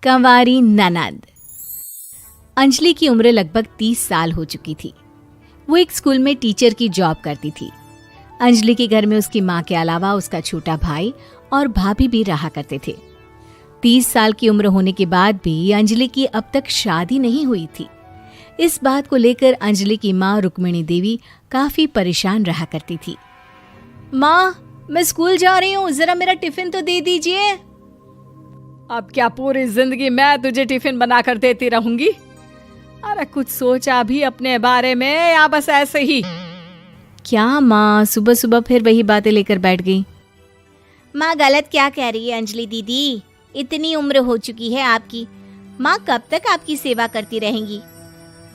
कंवारी ननद। अंजलि की उम्र लगभग 30 साल हो चुकी थी। वो एक स्कूल में टीचर की जॉब करती थी। अंजलि के घर में उसकी माँ के अलावा उसका छोटा भाई और भाभी भी रहा करते थे। 30 साल की उम्र होने के बाद भी अंजलि की अब तक शादी नहीं हुई थी। इस बात को लेकर अंजलि की माँ रुक्मिणी देवी काफी परेशान रहा करती थी। माँ, मैं स्कूल जा रही हूँ, जरा मेरा टिफिन तो दे दीजिए। अब क्या पूरी जिंदगी मैं तुझे टिफिन बना कर देती रहूंगी? अरे कुछ सोचा भी अपने बारे में या बस ऐसे ही? क्या माँ, सुबह सुबह फिर वही बातें लेकर बैठ गई। माँ गलत क्या कह रही है अंजलि दीदी? इतनी उम्र हो चुकी है आपकी, माँ कब तक आपकी सेवा करती रहेंगी?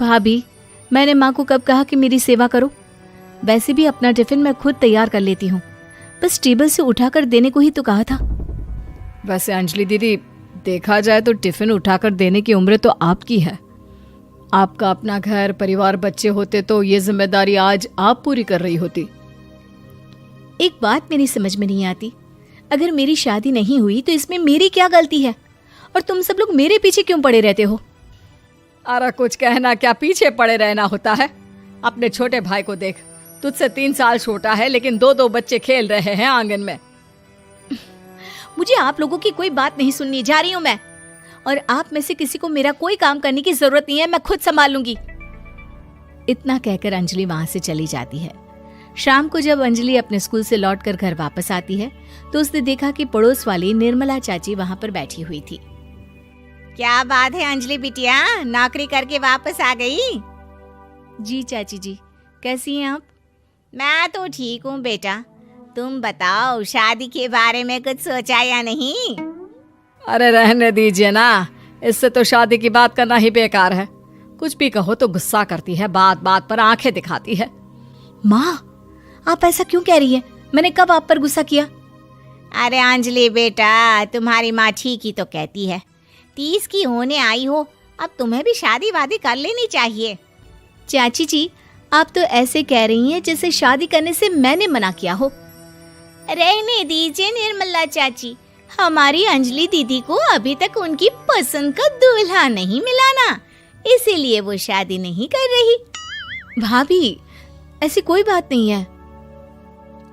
भाभी, मैंने माँ को कब कहा कि मेरी सेवा करो? वैसे भी अपना टिफिन मैं खुद तैयार कर लेती हूँ, बस टेबल से उठाकर देने को ही तो कहा था। वैसे अंजलि दीदी, देखा जाए तो टिफिन उठाकर देने की उम्र तो आपकी है। आपका अपना घर परिवार बच्चे होते तो ये जिम्मेदारी आज आप पूरी कर रही होती। एक बात मेरी समझ में नहीं आती, अगर मेरी शादी नहीं हुई तो इसमें मेरी क्या गलती है और तुम सब लोग मेरे पीछे क्यों पड़े रहते हो? अरे कुछ कहना क्या पीछे पड़े रहना होता है? अपने छोटे भाई को देख, तुझसे 3 साल छोटा है लेकिन 2 बच्चे खेल रहे हैं आंगन में। मुझे आप लोगों की कोई बात नहीं सुननी, जा रही हूँ मैं। और आप में से किसी को मेरा कोई काम करने की जरूरत नहीं है, मैं खुद संभाल लूंगी। इतना कहकर अंजलि वहां से चली जाती है। शाम को जब अंजलि अपने स्कूल से लौटकर घर वापस आती है तो उसने देखा कि पड़ोस वाली निर्मला चाची वहां पर बैठी हुई थी। क्या बात है अंजलि बिटिया, नौकरी करके वापस आ गई? जी चाची जी, कैसी हैं आप? मैं तो ठीक हूँ बेटा, तुम बताओ शादी के बारे में कुछ सोचा या नहीं? अरे रहने दीजिए ना, इससे तो शादी की बात करना ही बेकार है। कुछ भी कहो तो गुस्सा करती है, बात बात पर आंखें दिखाती है। माँ, आप ऐसा क्यों कह रही हैं? मैंने कब आप पर गुस्सा किया? अरे अंजलि बेटा, तुम्हारी माँ ठीक ही तो कहती है। 30 की होने आई हो, अब तुम्हें भी शादी वादी कर लेनी चाहिए। चाची जी, आप तो ऐसे कह रही हैं जैसे शादी करने से मैंने मना किया हो। रहने दीजिए निर्मला चाची, हमारी अंजलि दीदी को अभी तक उनकी पसंद का दूल्हा नहीं मिला ना, इसीलिए वो शादी नहीं कर रही। भाभी, ऐसी कोई बात नहीं है।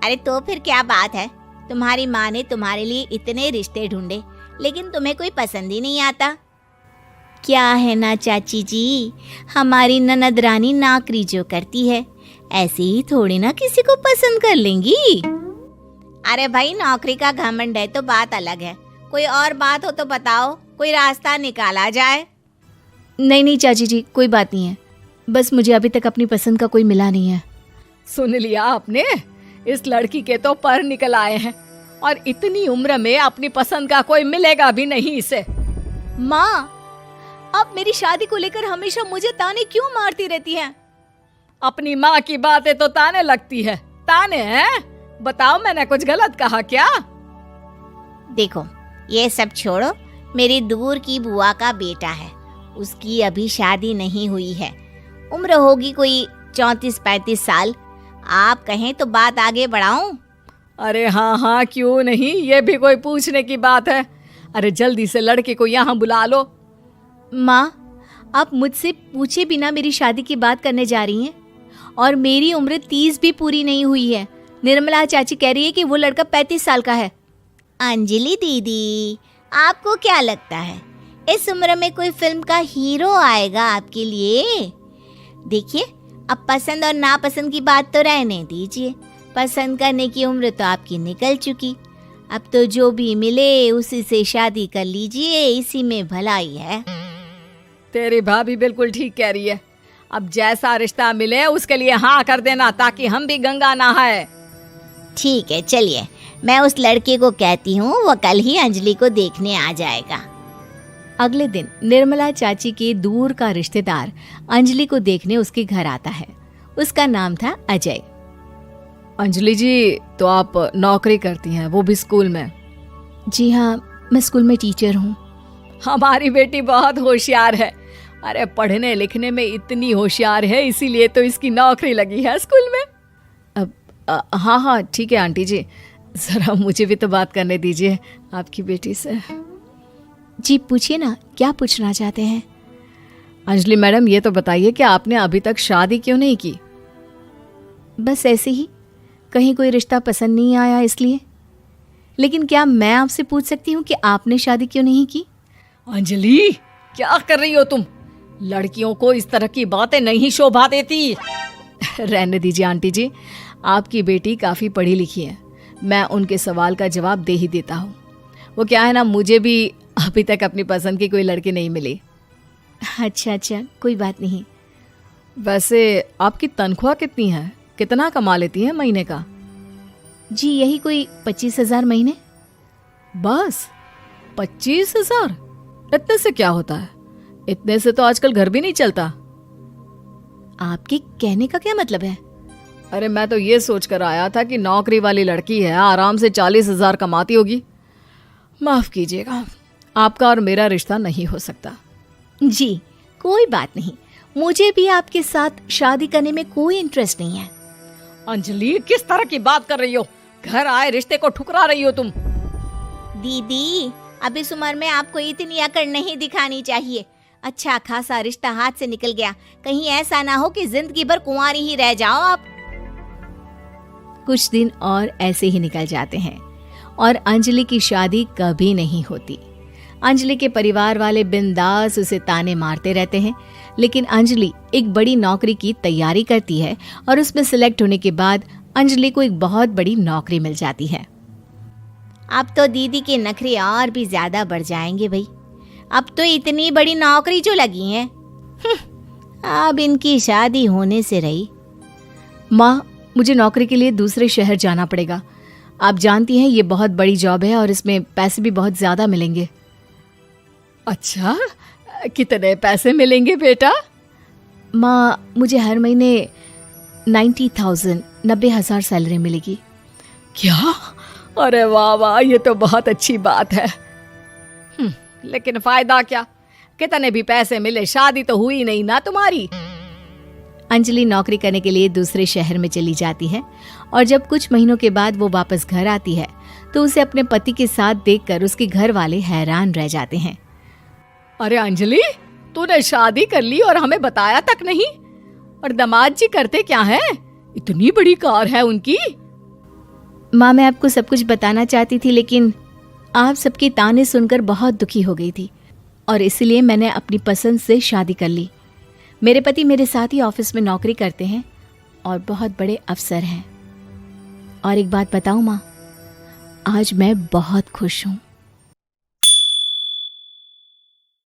अरे तो फिर क्या बात है? तुम्हारी माँ ने तुम्हारे लिए इतने रिश्ते ढूंढे लेकिन तुम्हें कोई पसंद ही नहीं आता। क्या है ना चाची जी, हमारी ननद रानी नौकरी जो करती है ऐसे ही थोड़ी ना किसी को पसंद कर लेंगी। अरे भाई, नौकरी का घमंड है तो बात अलग है, कोई और बात हो तो बताओ, कोई रास्ता निकाला जाए। नहीं चाची जी, कोई बात नहीं है, बस मुझे अभी तक अपनी पसंद का कोई मिला नहीं है। सुन लिया आपने, इस लड़की के तो पर निकल आए हैं और इतनी उम्र में अपनी पसंद का कोई मिलेगा भी नहीं इसे। माँ, आप मेरी शादी को लेकर हमेशा मुझे ताने क्यों मारती रहती हैं? अपनी माँ की बातें तो ताने लगती है। ताने हैं? बताओ, मैंने कुछ गलत कहा क्या? देखो, ये सब छोड़ो, मेरी दूर की बुआ का बेटा है, उसकी अभी शादी नहीं हुई है, उम्र होगी कोई 34-35 साल। आप कहें तो बात आगे बढ़ाऊं? अरे हाँ, क्यों नहीं, ये भी कोई पूछने की बात है। अरे जल्दी से लड़के को यहाँ बुला लो। माँ, आप मुझसे पूछे बिना मेरी शादी की बात करने जा रही हैं और मेरी उम्र 30 भी पूरी नहीं हुई है। निर्मला चाची कह रही है कि वो लड़का 35 साल का है। अंजलि दीदी, आपको क्या लगता है इस उम्र में कोई फिल्म का हीरो आएगा आपके लिए? देखिए, अब पसंद और नापसंद की बात तो रहने दीजिए, पसंद करने की उम्र तो आपकी निकल चुकी। अब तो जो भी मिले उसी से शादी कर लीजिए, इसी में भलाई है। तेरी भाभी बिल्कुल ठीक कह रही है। अब जैसा रिश्ता मिले उसके लिए हाँ कर देना, ताकि हम भी गंगा नहाए। ठीक है, चलिए मैं उस लड़के को कहती हूँ, वो कल ही अंजलि को देखने आ जाएगा। अगले दिन निर्मला चाची के दूर का रिश्तेदार अंजलि को देखने उसके घर आता है। उसका नाम था अजय। अंजलि जी, तो आप नौकरी करती हैं, वो भी स्कूल में? जी हाँ, मैं स्कूल में टीचर हूँ। हमारी बेटी बहुत होशियार है। अरे पढ़ने लिखने में इतनी होशियार है, इसीलिए तो इसकी नौकरी लगी है स्कूल में। हाँ, ठीक है आंटी जी, जरा मुझे भी तो बात करने दीजिए आपकी बेटी से। जी पूछिए ना, क्या पूछना चाहते हैं? अंजलि मैडम, ये तो बताइए कि आपने अभी तक शादी क्यों नहीं की? बस ऐसे ही, कहीं कोई रिश्ता पसंद नहीं आया इसलिए। लेकिन क्या मैं आपसे पूछ सकती हूँ कि आपने शादी क्यों नहीं की? अंजलि, क्या कर रही हो तुम? लड़कियों को इस तरह की बातें नहीं शोभा देती। रहने दीजिए आंटी जी, आपकी बेटी काफ़ी पढ़ी लिखी है, मैं उनके सवाल का जवाब दे ही देता हूँ। वो क्या है ना, मुझे भी अभी तक अपनी पसंद की कोई लड़की नहीं मिली। अच्छा अच्छा, कोई बात नहीं। वैसे आपकी तनख्वाह कितनी है? कितना कमा लेती हैं महीने का? जी यही कोई 25,000 महीने। बस 25,000? इतने से क्या होता है? इतने से तो आजकल घर भी नहीं चलता। आपके कहने का क्या मतलब है? अरे मैं तो ये सोच कर आया था कि नौकरी वाली लड़की है, आराम से 40,000 कमाती होगी। माफ कीजिएगा, आपका और मेरा रिश्ता नहीं हो सकता। जी कोई बात नहीं, मुझे भी आपके साथ शादी करने में कोई इंटरेस्ट नहीं है। अंजलि, किस तरह की बात कर रही हो? घर आए रिश्ते को ठुकरा रही हो तुम। दीदी, अब इस उम्र में आपको इतनी अकड़ नहीं दिखानी चाहिए। अच्छा खासा रिश्ता हाथ से निकल गया, कहीं ऐसा ना हो कि जिंदगी भर कुंवारी ही रह जाओ आप। कुछ दिन और ऐसे ही निकल जाते हैं और अंजलि की शादी कभी नहीं होती। अंजलि के परिवार वाले बिंदास उसे ताने मारते रहते हैं, लेकिन अंजलि एक बड़ी नौकरी की तैयारी करती है और उसमें सिलेक्ट होने के बाद अंजलि को एक बहुत बड़ी नौकरी मिल जाती है। अब तो दीदी के नखरे और भी ज्यादा बढ़ जाएंगे भाई। अब तो इतनी बड़ी नौकरी जो लगी है, अब इनकी शादी होने से रही। माँ, मुझे नौकरी के लिए दूसरे शहर जाना पड़ेगा। आप जानती हैं ये बहुत बड़ी जॉब है और इसमें पैसे भी बहुत ज्यादा मिलेंगे। अच्छा, कितने पैसे मिलेंगे बेटा? माँ, मुझे हर महीने 90,000 सैलरी मिलेगी। क्या? अरे वाह वाह, ये तो बहुत अच्छी बात है। लेकिन फायदा क्या? कितने भी पैसे मिले, शादी तो हुई नहीं ना तुम्हारी। अंजलि नौकरी करने के लिए दूसरे शहर में चली जाती है और जब कुछ महीनों के बाद वो वापस घर आती है तो उसे अपने पति के साथ देखकर उसके घर वाले हैरान रह जाते हैं। अरे अंजलि, तूने शादी कर ली और हमें बताया तक नहीं। और दामाद जी करते क्या हैं? इतनी बड़ी कार है उनकी। माँ, मैं आपको सब कुछ बताना चाहती थी, लेकिन आप सबके ताने सुनकर बहुत दुखी हो गई थी और इसलिए मैंने अपनी पसंद से शादी कर ली। मेरे पति मेरे साथ ही ऑफिस में नौकरी करते हैं और बहुत बड़े अफसर हैं। और एक बात बताऊं माँ, आज मैं बहुत खुश हूँ।